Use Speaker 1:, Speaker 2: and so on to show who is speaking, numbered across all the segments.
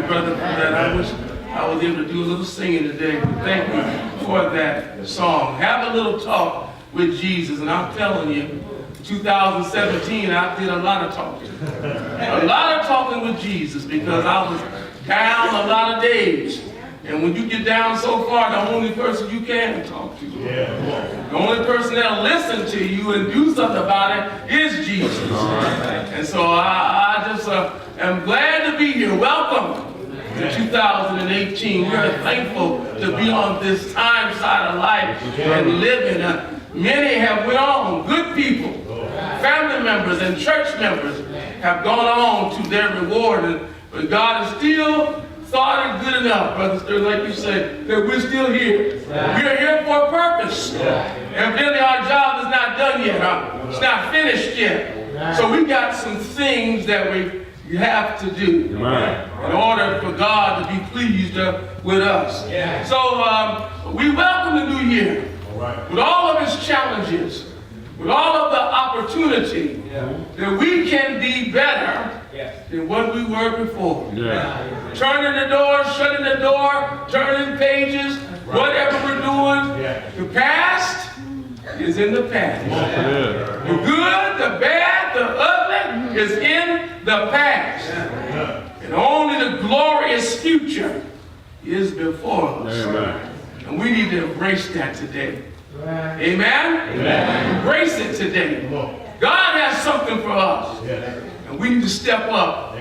Speaker 1: brother, for that. I wish I was able to do a little singing today. But thank you for that song. Have a little talk with Jesus. And I'm telling you, 2017, I did a lot of talking. A lot of talking with Jesus because I was down a lot of days. And when you get down so far, the only person you can talk to, the only person that'll listen to you and do something about it is Jesus. And so I just am glad to be here. Welcome to 2018. We are thankful to be on this time side of life and living. Many have went on, good people, family members and church members have gone on to their reward. But God is still thought it good enough, Brother Stern, like you said, that we're still here. We're here for a purpose. Evidently our job is not done yet. It's not finished yet. So we've got some things that we have to do in order for God to be pleased with us. So we welcome the new year with all of its challenges, with all of the opportunity that we can be better than what we were before. Turning the door, shutting the door, turning pages, whatever we're doing. The past is in the past. The good, the bad, the ugly is in the past. And only the glorious future is before us. And we need to embrace that today. Amen? Embrace it today. God has something for us. And we need to step up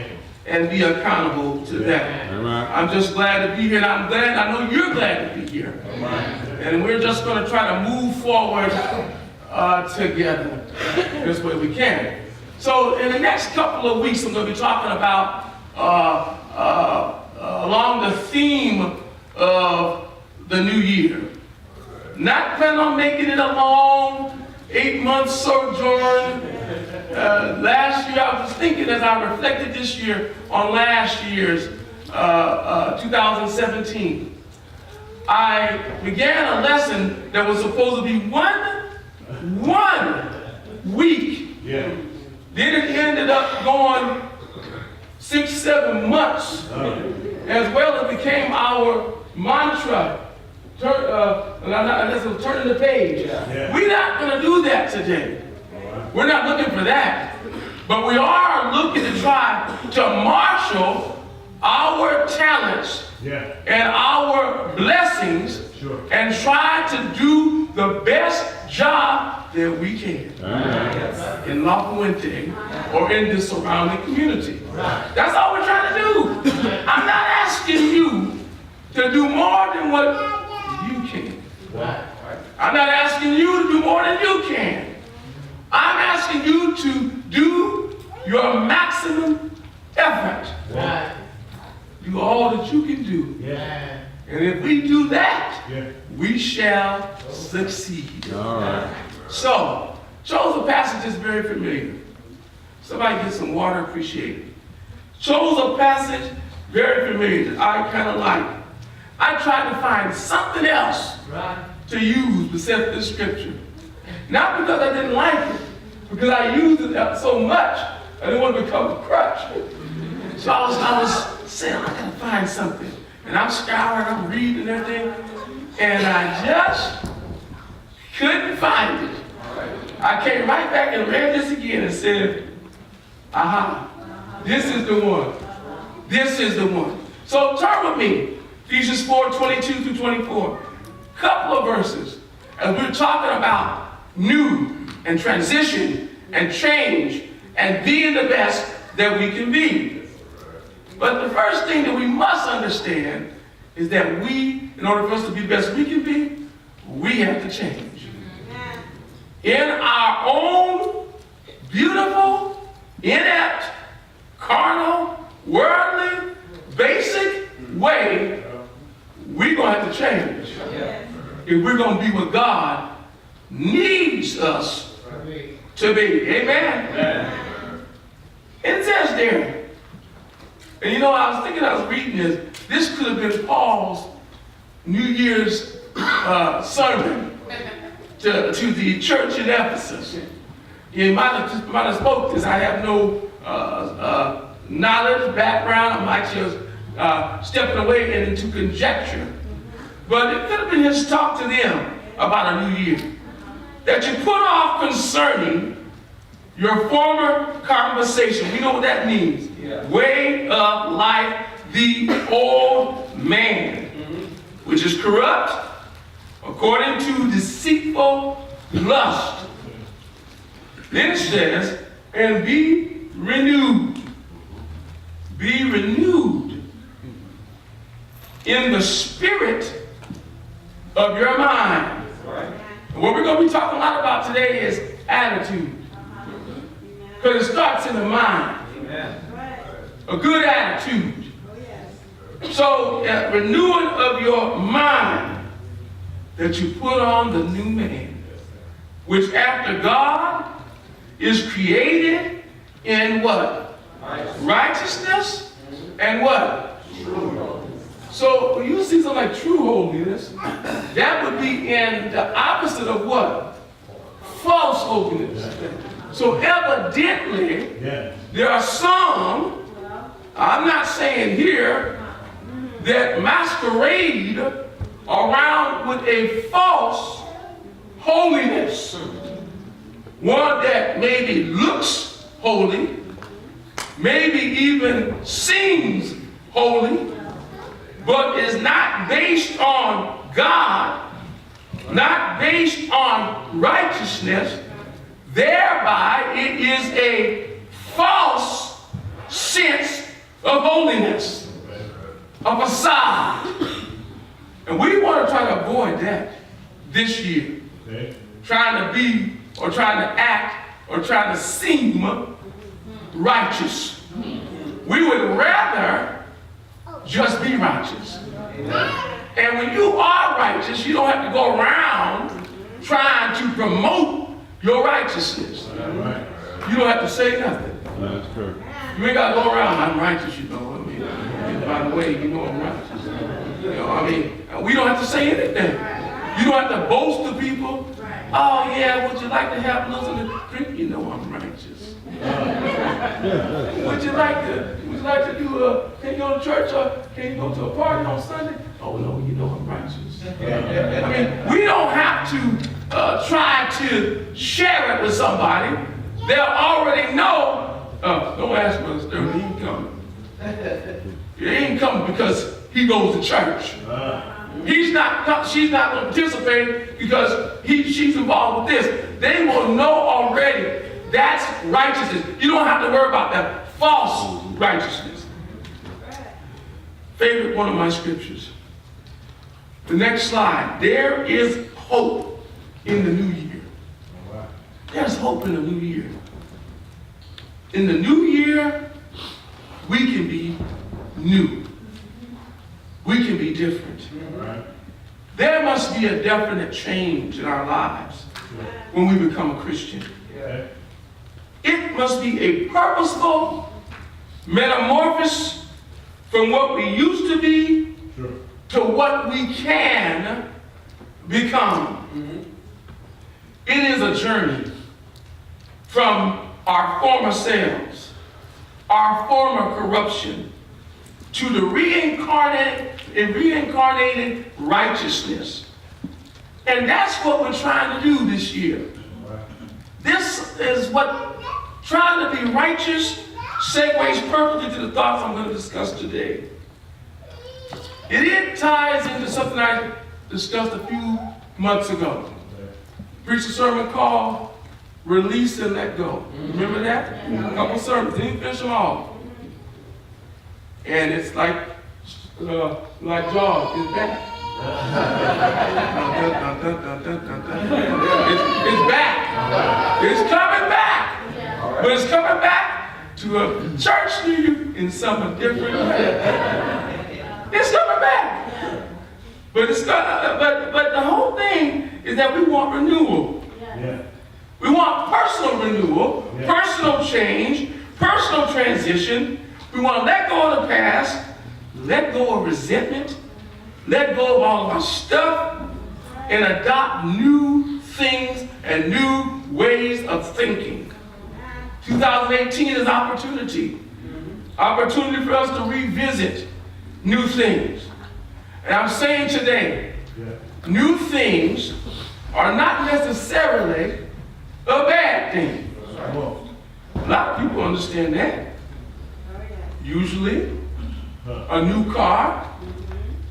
Speaker 1: and be accountable to that. I'm just glad to be here, and I'm glad, I know you're glad to be here. And we're just going to try to move forward together this way we can. So in the next couple of weeks, I'm going to be talking about along the theme of the new year. Not planning on making it a long 8-month sojourn. Last year, I was thinking as I reflected this year on last year's 2017. I began a lesson that was supposed to be one week. Then it ended up going 6-7 months. As well, it became our mantra. Turning the page. We're not going to do that today. We're not looking for that. But we are looking to try to marshal our talents and our blessings and try to do the best job that we can in La Fuente or in the surrounding community. That's all we're trying to do. I'm not asking you to do more than what you can. I'm not asking you to do more than you can. I'm asking you to do your maximum effort. Do all that you can do. And if we do that, we shall succeed. So, chose a passage that's very familiar. Somebody get some water, appreciate it. Chose a passage very familiar that I kind of like. I tried to find something else to use besides this scripture. Not because I didn't like it, because I used it so much, I didn't want to become a crutch. So I was saying, I gotta find something. And I'm scouring, I'm reading and everything, and I just couldn't find it. I came right back and read this again and said, aha, this is the one. This is the one. So turn with me, Ephesians 4:22 through 24. Couple of verses, as we're talking about new and transition and change and being the best that we can be. But the first thing that we must understand is that we, in order for us to be the best we can be, we have to change. In our own beautiful, inept, carnal, worldly, basic way, we're going to have to change. If we're going to be what God needs us to be. Amen? It says there, and you know, I was thinking, I was reading this could have been Paul's New Year's sermon to the church in Ephesus. He might have spoke this. I have no knowledge, background. I might just stepping away and into conjecture. But it could have been his talk to them about a new year. That you put off concerning your former conversation. We know what that means. Yeah. Way of life, the old man, which is corrupt according to deceitful lust. Then it says, and be renewed. Be renewed in the spirit of your mind. Right. And what we're going to be talking a lot about today is attitude. Because it starts in the mind. Amen. A good attitude. So, renewing of your mind, that you put on the new man, which after God is created in what? Righteousness and what? So when you see something like true holiness, that would be in the opposite of what? False holiness. So evidently, there are some, I'm not saying here, that masquerade around with a false holiness. One that maybe looks holy, maybe even seems holy, but is not based on God, not based on righteousness. Thereby, it is a false sense of holiness, a facade. And we want to try to avoid that this year. Okay. Trying to be, or trying to act, or trying to seem righteous. We would rather just be righteous. And when you are righteous, you don't have to go around trying to promote your righteousness. You don't have to say nothing. That's correct. You ain't got to go around, I'm righteous, you know. I mean, by the way, you know I'm righteous. You know, I mean, we don't have to say anything. You don't have to boast to people. Oh yeah, would you like to have a little drink? You know I'm righteous. Would you like to do can you go to church or can you go to a party on Sunday? Oh no, you know I'm righteous. I mean, we don't have to try to share it with somebody. They'll already know, don't ask Brother Sterling, he ain't coming. He ain't coming because he goes to church. She's not going to participate because she's involved with this. They will know already that's righteousness. You don't have to worry about that false righteousness. Favorite one of my scriptures. The next slide. There is hope in the new year. There's hope in the new year. In the new year, we can be new. We can be different. There must be a definite change in our lives when we become a Christian. It must be a purposeful metamorphosis from what we used to be to what we can become. It is a journey from our former selves, our former corruption, to the reincarnated righteousness. And that's what we're trying to do this year. This is what trying to be righteous segues perfectly to the thoughts I'm going to discuss today. It ties into something I discussed a few months ago. Preached a sermon called Release and Let Go. Remember that? A couple sermons, didn't finish them all. And it's like Jaws, it's back. It's back. It's coming back. But it's coming back to a church near you in some different way. It's coming back. But but the whole thing is that we want renewal. We want personal renewal, personal change, personal transition. We want to let go of the past, let go of resentment, let go of all of our stuff, and adopt new things and new ways of thinking. 2018 is opportunity. Opportunity for us to revisit new things. And I'm saying today, new things are not necessarily a bad thing. A lot of people understand that. Usually, a new car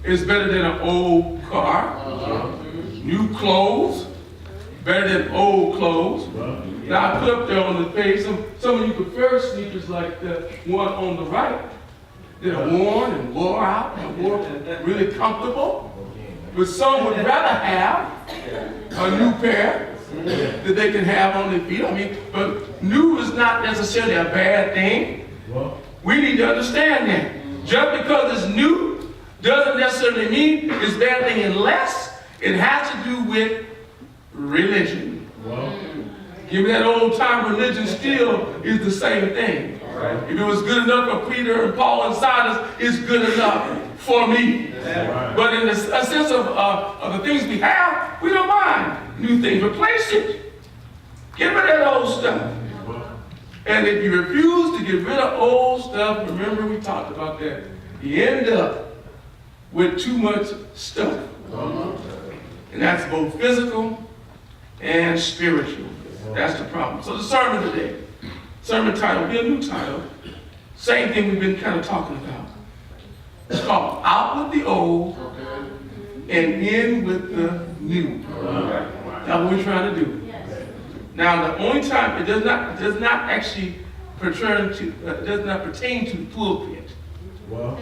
Speaker 1: is better than an old car. New clothes, better than old clothes. Now I put up there on the page, some of you prefer sneakers like the one on the right that are worn and wore out and wore really comfortable. But some would rather have a new pair that they can have on their feet. I mean, but new is not necessarily a bad thing. We need to understand that. Just because it's new doesn't necessarily mean it's a bad thing unless it has to do with religion. Give me that old time religion still is the same thing. If it was good enough for Peter and Paul and Silas, it's good enough for me. But in a sense of the things we have, we don't mind new things. Replace it. Get rid of that old stuff. And if you refuse to get rid of old stuff, remember we talked about that, you end up with too much stuff. And that's both physical and spiritual. That's the problem. So the sermon today, sermon title will be a new title. Same thing we've been kind of talking about. It's called Out with the Old and In with the New. That's what we're trying to do. Now the only time it does not actually pertain to the pulpit. We ain't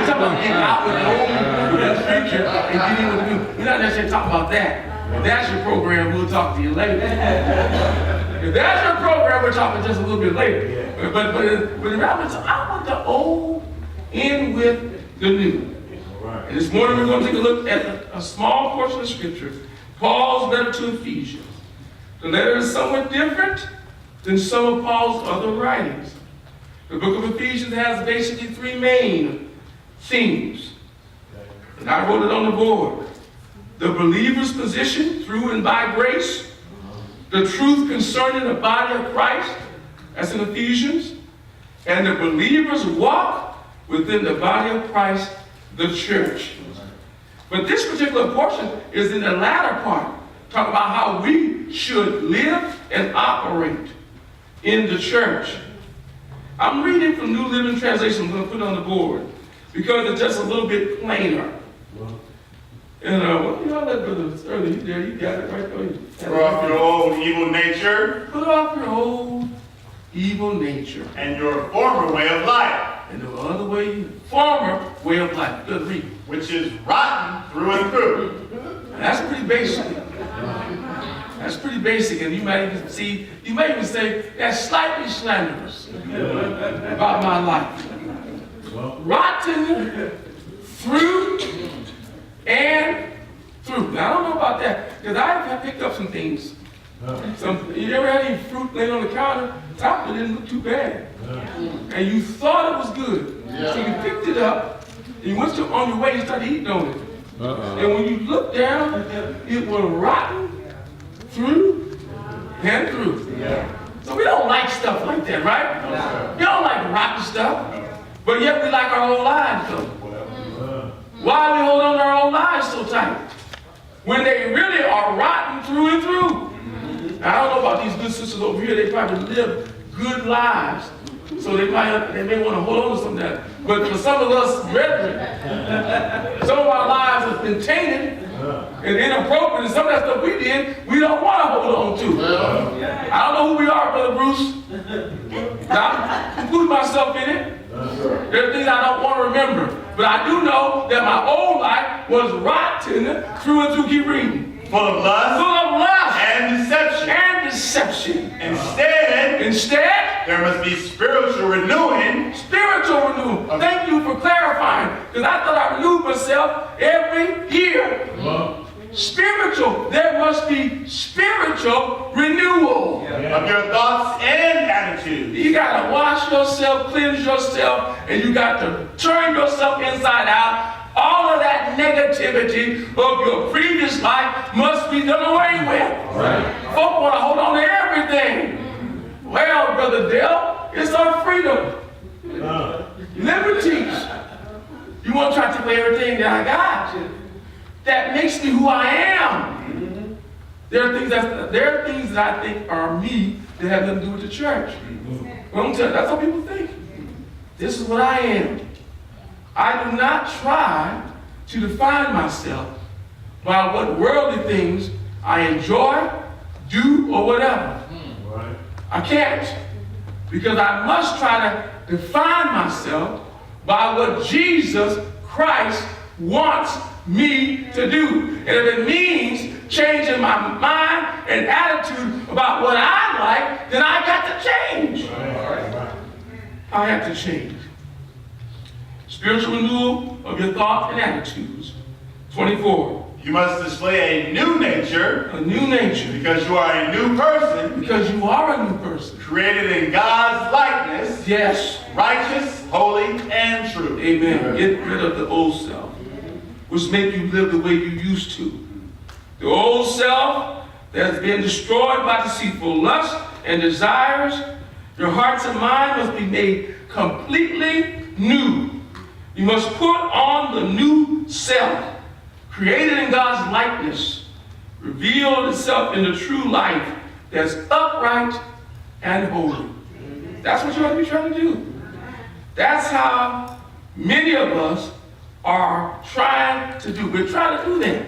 Speaker 1: talking about getting out with the old with the scripture and getting in with the new. We're not necessarily talking about that. If that's your program, we'll talk to you later. If that's your program, we're talking just a little bit later. But the reality is out with the old, in with the new. And this morning we're going to take a look at a small portion of scripture, Paul's letter to Ephesians. The letter is somewhat different than some of Paul's other writings. The book of Ephesians has basically three main themes. And I wrote it on the board. The believer's position through and by grace. The truth concerning the body of Christ, that's in Ephesians. And the believer's walk within the body of Christ, the church. But this particular portion is in the latter part. Talk about how we should live and operate in the church. I'm reading from New Living Translation. I'm going to put it on the board because it's just a little bit plainer. And well, you know that brother earlier, there, you got it right there.
Speaker 2: Put off your old evil nature.
Speaker 1: Put off your old evil nature.
Speaker 2: And your former way of life.
Speaker 1: And the other way, former way of life. Good read.
Speaker 2: Which is rotten through and through.
Speaker 1: That's pretty basic. That's pretty basic, and you might even say that's slightly slanderous about my life. Rotten through and through. Now I don't know about that, because I picked up some things. You ever had any fruit laying on the counter? Top of it didn't look too bad. And you thought it was good. So you picked it up, and you went on your way and started eating on it. And when you looked down, it was rotten through and through. So we don't like stuff like that, right? We don't like rotten stuff, but yet we like our own lives though. Why do we hold on to our own lives so tight? When they really are rotten through and through. Now, I don't know about these good sisters over here, they probably live good lives. So they may want to hold on to some of that. But for some of us brethren, some of our lives have been tainted and inappropriate, and some of that stuff we did, we don't want to hold on to. I don't know who we are, Brother Bruce. I include myself in it. There are things I don't want to remember. But I do know that my old life was rotten through and through. Keep reading.
Speaker 2: Full of lust.
Speaker 1: Full of lust.
Speaker 2: And deception.
Speaker 1: And deception.
Speaker 2: Instead, there must be spiritual renewing.
Speaker 1: Spiritual renewal. Thank you for clarifying, because I thought I renewed myself every year. Spiritual. There must be spiritual renewal.
Speaker 2: Of your thoughts and attitudes.
Speaker 1: You got to wash yourself, cleanse yourself, and you got to turn yourself inside out. All of that negativity of your previous life must be done away with. Right. Folk want to hold on to everything. Well, Brother Dale, it's our freedom. Liberty. want to try to take away everything that I got. That makes me who I am. There are things that I think are me that have nothing to do with the church. Well, I'm telling you, that's how people think. This is what I am. I do not try to define myself by what worldly things I enjoy, do, or whatever.
Speaker 2: Right.
Speaker 1: I can't. Because I must try to define myself by what Jesus Christ wants me to do. And if it means changing my mind and attitude about what I like, then I got to change.
Speaker 2: Right.
Speaker 1: I have to change. Spiritual renewal of your thoughts and attitudes. 24.
Speaker 2: You must display a new nature.
Speaker 1: A new nature.
Speaker 2: Because you are a new person.
Speaker 1: Because you are a new person.
Speaker 2: Created in God's likeness.
Speaker 1: Yes.
Speaker 2: Righteous, holy, and true.
Speaker 1: Amen. Get rid of the old self, which make you live the way you used to. The old self that has been destroyed by deceitful lust and desires. Your hearts and mind must be made completely new. You must put on the new self, created in God's likeness, revealed itself in the true life that's upright and holy. That's what you ought to be trying to do. That's how many of us are trying to do. We're trying to do that.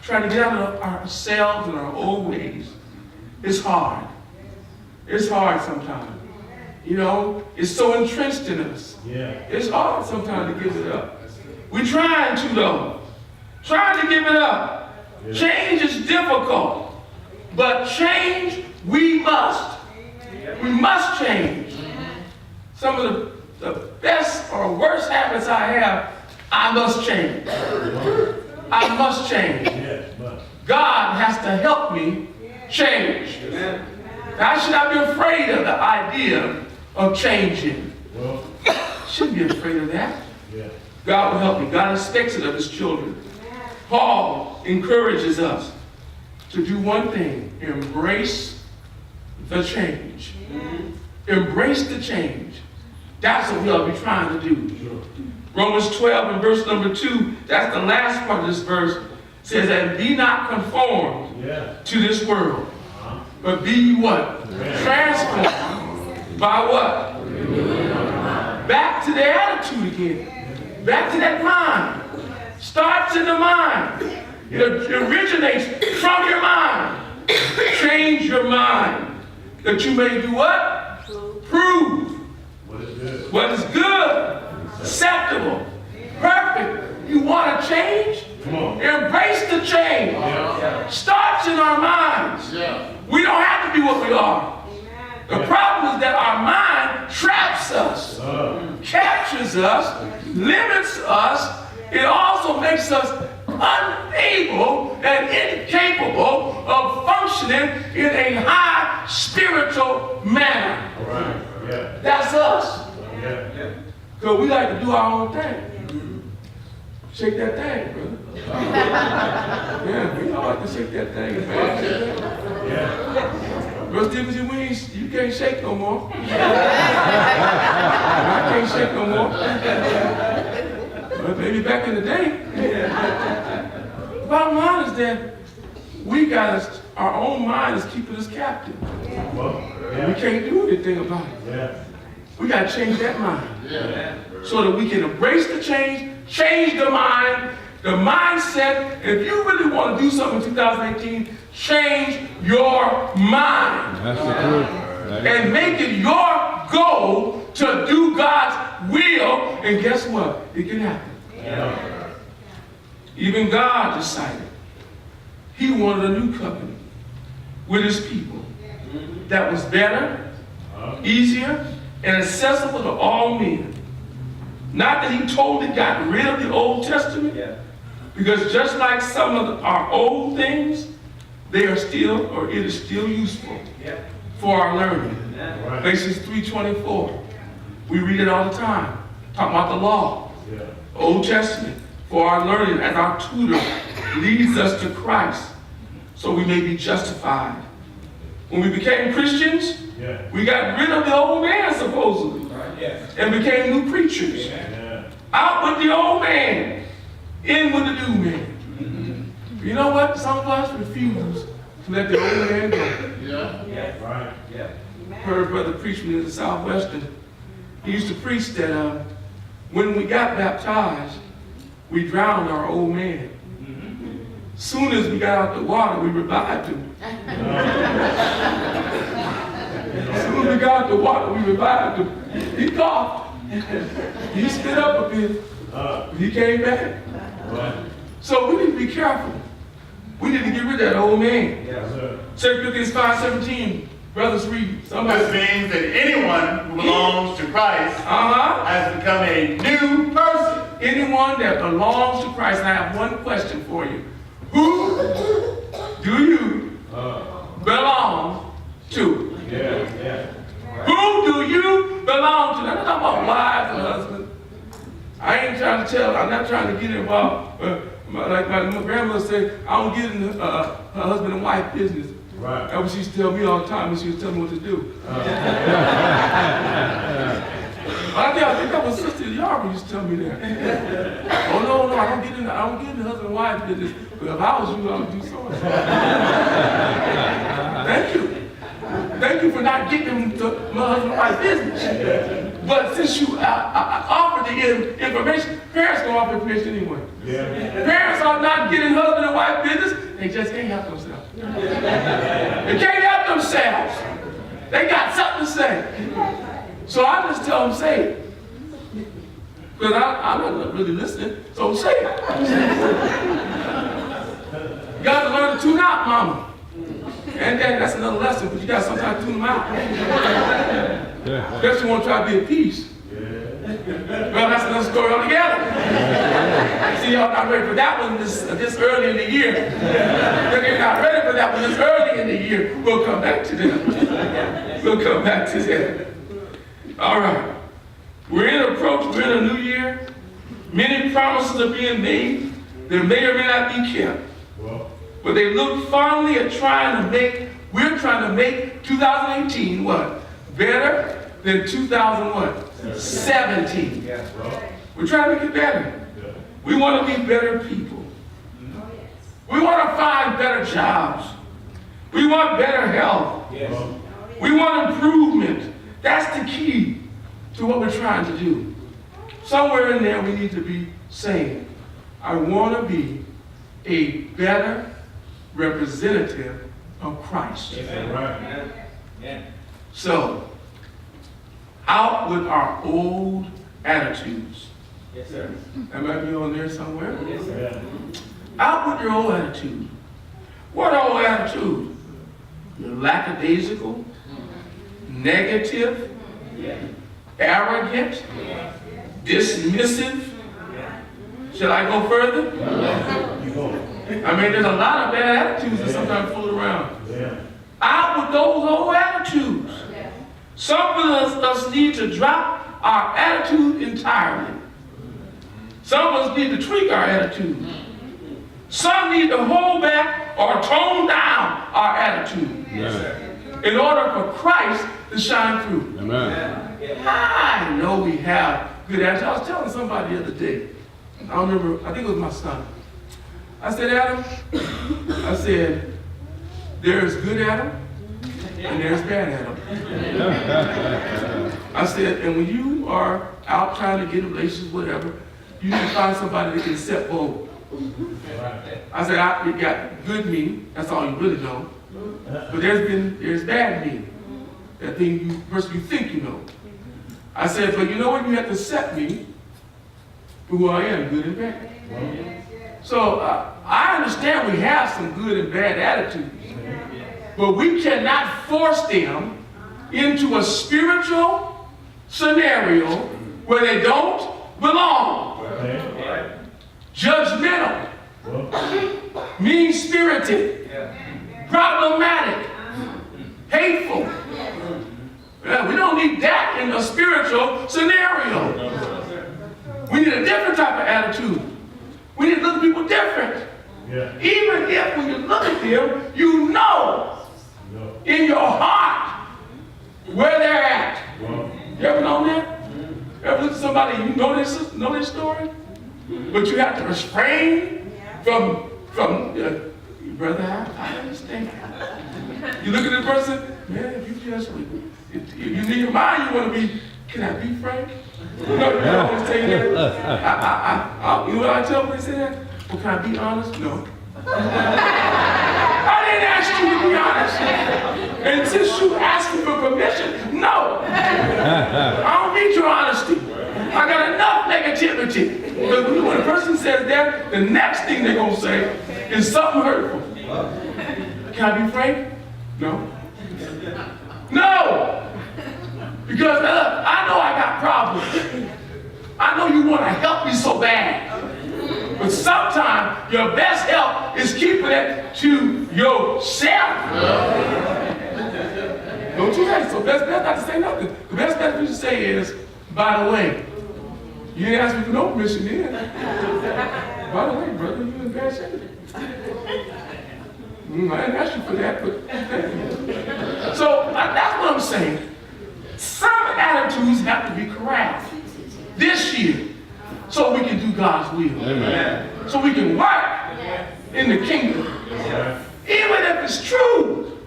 Speaker 1: Trying to get out of ourselves and our old ways. It's hard. It's hard sometimes. You know, it's so entrenched in us.
Speaker 2: Yeah.
Speaker 1: It's hard sometimes to give it up. We're trying to, though. Trying to give it up.
Speaker 2: Yeah.
Speaker 1: Change is difficult. But change, we must. We must change. Some of the best or worst habits I have, I must change. I must change. God has to help me change. I should not be afraid of the idea of changing. Shouldn't be afraid of that. God will help me. God expects it of his children. Paul encourages us to do one thing: embrace the change. Embrace the change. That's what we ought to be trying to do. Romans 12 and verse number 2, that's the last part of this verse, says that be not conformed to this world, but be ye what? Transformed by what? Back to the attitude again. Back to that mind. Starts in the mind. It originates from your mind. Change your mind. That you may do what? Prove what is good, acceptable, perfect. You want to change? Embrace the change. Starts in our minds. We don't have to be what we are. The problem is that our mind traps us, captures us, limits us. It also makes us unable and incapable of functioning in a high spiritual manner. That's us. Because we like to do our own thing. Shake that thing, brother. Yeah, we all like to shake that thing. Brother Stevens, you can't shake no more. I can't shake no more. But maybe back in the day. Bottom line is that we got our own mind is keeping us captive. And we can't do anything about it. We got to change that mind. So that we can embrace the change the mind, the mindset. If you really want to do something in 2018, change your mind.
Speaker 3: That's the truth.
Speaker 1: And make it your goal to do God's will. And guess what? It can happen. Even God decided he wanted a new covenant with his people that was better, easier, and accessible to all men. Not that he totally got rid of the Old Testament, because just like some of our old things, they are still, or it is still useful for our learning. Galatians 3:24. We read it all the time. Talking about the law. Old Testament for our learning as our tutor leads us to Christ so we may be justified. When we became Christians, we got rid of the old man supposedly and became new creatures. Out with the old man, in with the new man. You know what? Some of us refuse to let the old man go.
Speaker 2: Yeah. Right. Yeah.
Speaker 1: Heard brother preaching in the Southwestern. He used to preach that when we got baptized, we drowned our old man. Soon as we got out the water, we revived him. As soon as we got out the water, we revived him. He coughed. He spit up a bit. He came back. So we need to be careful. We need to get rid of that old man.
Speaker 2: Yes, sir.
Speaker 1: 2 Corinthians 5:17. Brothers, read. Somebody.
Speaker 2: This means that anyone who belongs to Christ has become a new person.
Speaker 1: Anyone that belongs to Christ. And I have one question for you. Who do you belong to? Who do you belong to? I'm not talking about wives and husbands. I ain't trying to tell, I'm not trying to get involved. Like my grandmother said, I don't get in her husband and wife business.
Speaker 2: Right.
Speaker 1: That's what she used to tell me all the time when she was telling me what to do. I think that was Sister Yarba used to tell me that. Oh no, I don't get in the husband and wife business. But if I was you, I would do so. Thank you. Thank you for not getting into my husband and wife business. But since you offered the information, parents don't offer information anyway. Parents are not getting husband and wife business. They just can't help themselves. They can't help themselves. They got something to say. So I just tell them, say it. Because I'm not really listening, so say it. You got to learn to tune out, mama. And then that's another lesson, but you got to sometimes tune them out. Especially when you try to be at peace. Well, that's another story altogether. See, y'all not ready for that one this early in the year. They're not ready for that one this early in the year. We'll come back to them. We'll come back to them. All right. We're in a new year. Many promises are being made that may or may not be kept. But they look fondly at we're trying to make 2018 what? Better than 2017. We're trying to make it better. We want to be better people. We want to find better jobs. We want better health. We want improvement. That's the key to what we're trying to do. Somewhere in there we need to be saying, I want to be a better representative of Christ. So, out with our old attitudes.
Speaker 3: Yes, sir.
Speaker 1: That might be on there somewhere.
Speaker 3: Yes, sir.
Speaker 1: Out with your old attitude. What old attitude? You're lackadaisical, negative, arrogant, dismissive. Should I go further? I mean, there's a lot of bad attitudes that sometimes fool around. Out with those old attitudes. Some of us need to drop our attitude entirely. Some of us need to tweak our attitude. Some need to hold back or tone down our attitude in order for Christ to shine through. I know we have good attitude. I was telling somebody the other day, I don't remember, I think it was my son. I said, Adam, there's good Adam and there's bad Adam. I said, and when you are out trying to get a relationship, whatever, you need to find somebody that can accept both. I said, you got good me, that's all you really know. But there's bad me, that person you think you know. I said, but you know what? You have to accept me for who I am, good and bad. So I understand we have some good and bad attitudes, but we cannot force them into a spiritual scenario where they don't belong. Judgmental, mean-spirited, problematic, hateful. We don't need that in a spiritual scenario. We need a different type of attitude. We need to look at people different. Even if when you look at them, you know in your heart where they're at. You ever known that? ever look at somebody and you know their story? But you have to refrain from brother, I understand. You look at the person, man, if you just, if you in your mind, you want to be, can I be frank? You know, you always say that. You know what I tell when they say that? Well, can I be honest? No. I didn't ask you to be honest. And since you asked me for permission, no. I don't need your honesty. I got enough negativity. Because when a person says that, the next thing they're going to say is something hurtful. Can I be frank? No. No! Because I know I got problems. I know you want to help me so bad. But sometimes your best help is keeping it to yourself. Don't you say so? Best bet not to say nothing. The best bet you should say is, by the way, you didn't ask me for no permission then. By the way, brother, you in bad shape. I didn't ask you for that, but so that's what I'm saying. Some attitudes have to be corrected this year so we can do God's will. Amen. So we can work in the kingdom. Even if it's true,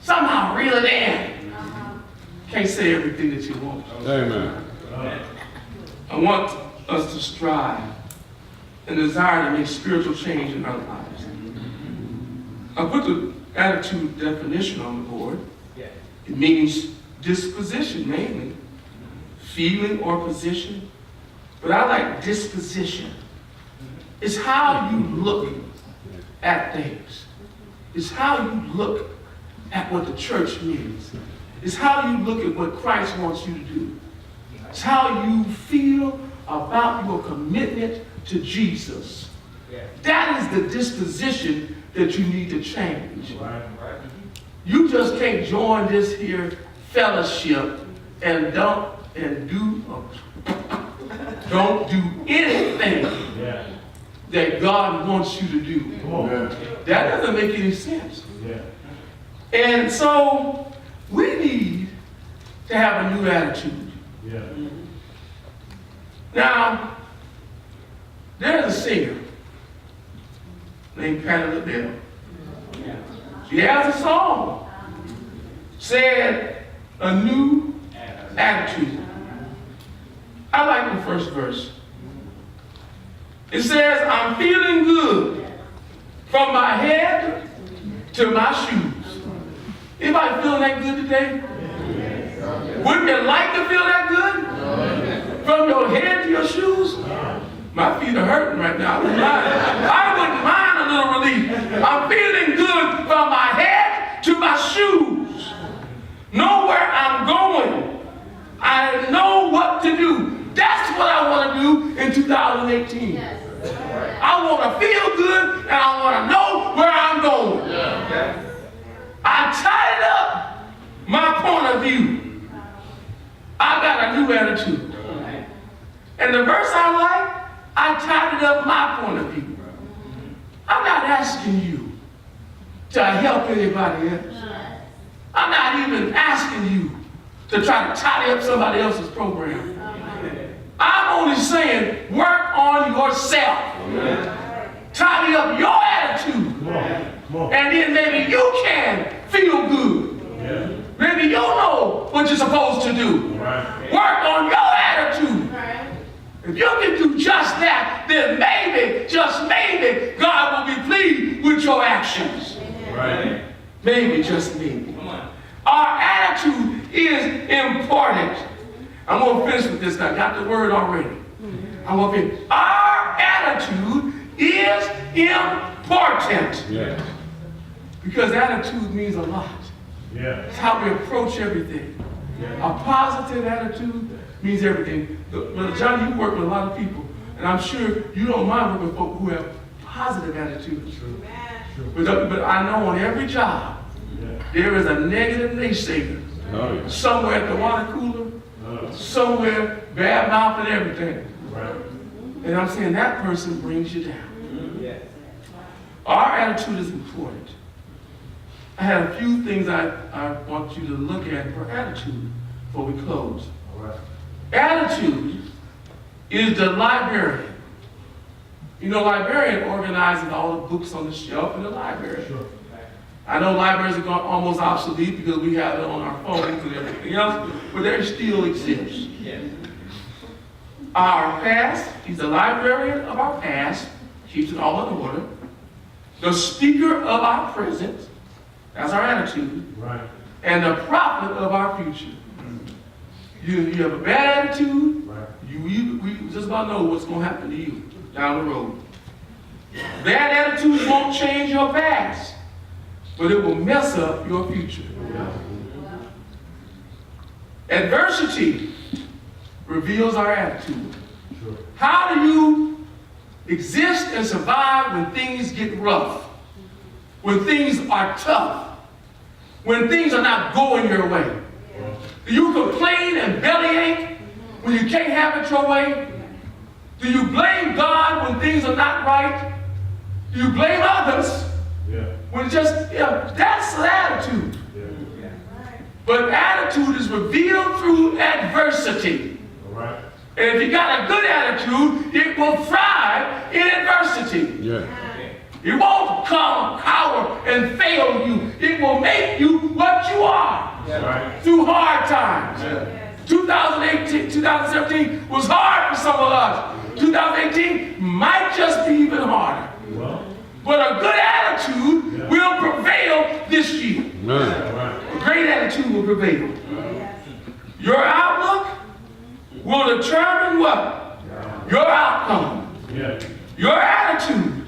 Speaker 1: somehow reel it in. Can't say everything that you want. Amen. I want us to strive and desire to make spiritual change in our lives. I put the attitude definition on the board. It means disposition mainly, feeling or position. But I like disposition. It's how you look at things. It's how you look at what the church means. It's how you look at what Christ wants you to do. It's how you feel about your commitment to Jesus. That is the disposition that you need to change. You just can't join this here fellowship and don't do anything that God wants you to do. That doesn't make any sense. And so we need to have a new attitude. Now, there's a singer named Patti LaBelle. She has a song said a new attitude. I like the first verse. It says, I'm feeling good from my head to my shoes. Anybody feeling that good today? Wouldn't you like to feel that good? From your head to your shoes? My feet are hurting right now. I wouldn't mind a little relief. I'm feeling good from my head to my shoes. Know where I'm going. I know what to do. That's what I want to do in 2018. I want to feel good and I want to know where I'm going. I tied up my point of view. I got a new attitude. And the verse I like, I tied up my point of view. I'm not asking you to help anybody else. I'm not even asking you to try to tidy up somebody else's program. I'm only saying work on yourself. Tidy up your attitude. And then maybe you can feel good. Maybe you'll know what you're supposed to do. Work on your attitude. If you can do just that, then maybe, just maybe, God will be pleased with your actions. Maybe, just maybe. Our attitude is important. I'm going to finish with this. I got the word already. I'm going to finish. Our attitude is important. Because attitude means a lot. It's how we approach everything. A positive attitude means everything. Well, Johnny, you work with a lot of people, and I'm sure you don't mind working with folk who have positive attitudes. But I know on every job, there is a negative naysayer. Somewhere at the water cooler, somewhere bad mouth and everything. And I'm saying that person brings you down. Our attitude is important. I had a few things I want you to look at for attitude before we close. Attitude is the librarian. You know, librarian organizes all the books on the shelf in the library.
Speaker 3: Sure.
Speaker 1: I know libraries are going almost obsolete because we have it on our phones and everything else, but they still exist. Our past, he's the librarian of our past, keeps it all in order. The speaker of our present, that's our attitude.
Speaker 3: Right.
Speaker 1: And the prophet of our future. You have a bad attitude,
Speaker 3: Right.
Speaker 1: we just about know what's going to happen to you down the road. Bad attitudes won't change your past, but it will mess up your future. Adversity reveals our attitude.
Speaker 3: Sure.
Speaker 1: How do you exist and survive when things get rough? When things are tough? When things are not going your way? Do you complain and bellyache when you can't have it your way? Do you blame God when things are not right? Do you blame others when that's the attitude. But attitude is revealed through adversity.
Speaker 3: All right.
Speaker 1: And if you got a good attitude, it will thrive in adversity.
Speaker 4: Yeah.
Speaker 1: It won't come, cower, and fail you. It will make you what you are through hard times. 2018, 2017 was hard for some of us. 2018 might just be even harder. But a good attitude will prevail this year. A great attitude will prevail. Your outlook will determine what? Your outcome. Your attitude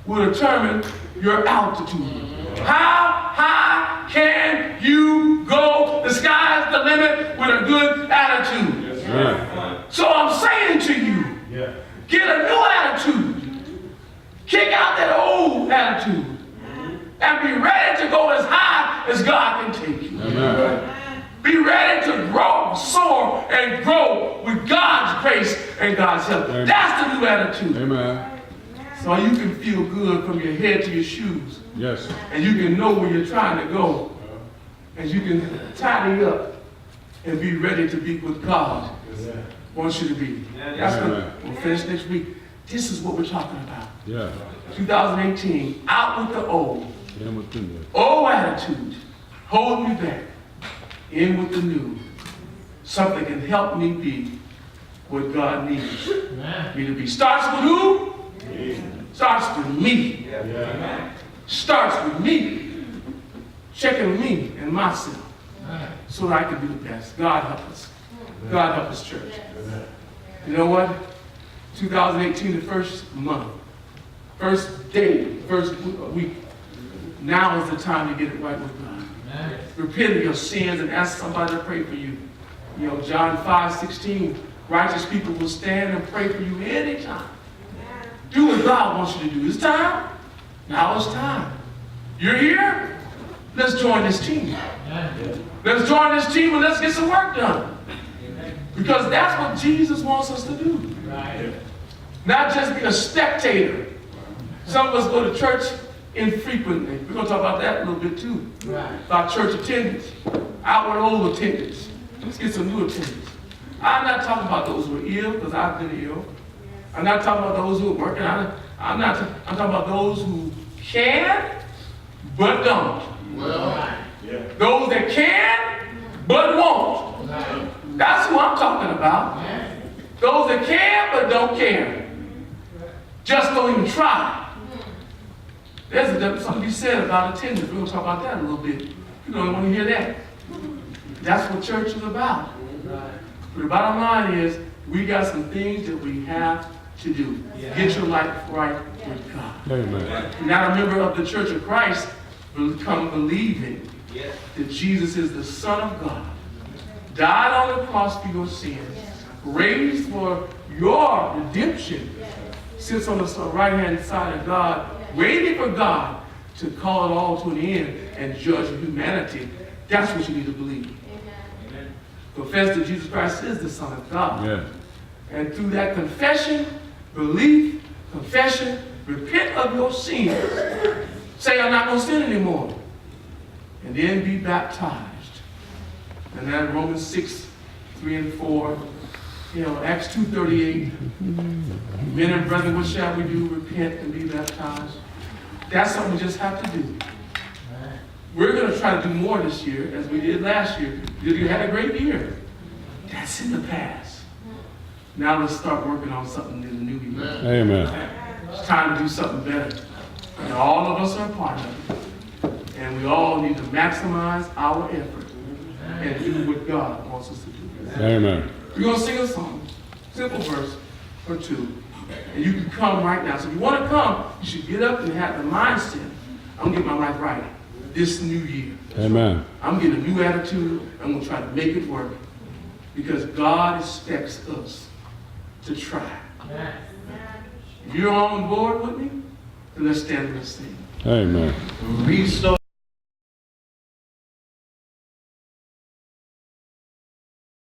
Speaker 1: will determine your altitude. How high can you go? The sky's the limit with a good attitude. So I'm saying to you, get a new attitude. Kick out that old attitude. And be ready to go as high as God can take you. Be ready to grow, soar, and grow with God's grace and God's help. That's the new attitude.
Speaker 4: Amen.
Speaker 1: So you can feel good from your head to your shoes.
Speaker 4: Yes.
Speaker 1: And you can know where you're trying to go. And you can tidy up and be ready to be with God wants you to be. That's what we'll finish next week. This is what we're talking about. 2018, out with the old. Old attitude, hold me back. In with the new. Something can help me be what God needs me to be. Starts with who? Starts with me. Starts with me. Checking me and myself so that I can be the best. God help us. God help us, church. You know what? 2018, the first month, first day, first week. Now is the time to get it right with God. Repent of your sins and ask somebody to pray for you. You know, John 5:16, righteous people will stand and pray for you anytime. Do what God wants you to do. It's time. Now it's time. You're here? Let's join this team. Let's join this team and let's get some work done. Because that's what Jesus wants us to do. Not just be a spectator. Some of us go to church infrequently. We're going to talk about that a little bit too. About church attendance. Outward old attendance. Let's get some new attendance. I'm not talking about those who are ill, because I've been ill. I'm not talking about those who are working. I'm talking about those who can, but don't. Those that can, but won't. That's who I'm talking about. Those that can, but don't care. Just don't even try. There's something to be said about attendance. We're going to talk about that a little bit. You don't want to hear that. That's what church is about. But the bottom line is, we got some things that we have to do. Get your life right with God.
Speaker 4: Amen.
Speaker 1: Not a member of the Church of Christ will come believing that Jesus is the Son of God, died on the cross for your sins, raised for your redemption, sits on the right-hand side of God, waiting for God to call it all to an end and judge humanity. That's what you need to believe. Amen. Confess that Jesus Christ is the Son of God. And through that confession, belief, confession, repent of your sins. Say, I'm not going to sin anymore. And then be baptized. And then Romans 6:3 and 4 You know, Acts 2:38, men and brethren, what shall we do? Repent and be baptized. That's something we just have to do. We're going to try to do more this year as we did last year. You had a great year. That's in the past. Now let's start working on something in the new year.
Speaker 3: Amen.
Speaker 1: It's time to do something better. And all of us are a part of it. And we all need to maximize our effort and do what God wants us to do.
Speaker 3: Amen.
Speaker 1: We're going to sing a song, simple verse or two. And you can come right now. So if you want to come, you should get up and have the mindset. I'm going to get my life right this new year.
Speaker 3: Amen.
Speaker 1: I'm getting a new attitude. I'm going to try to make it work. Because God expects us to try. If you're on board with me, then let's stand and let's sing.
Speaker 3: Amen.
Speaker 2: Restore.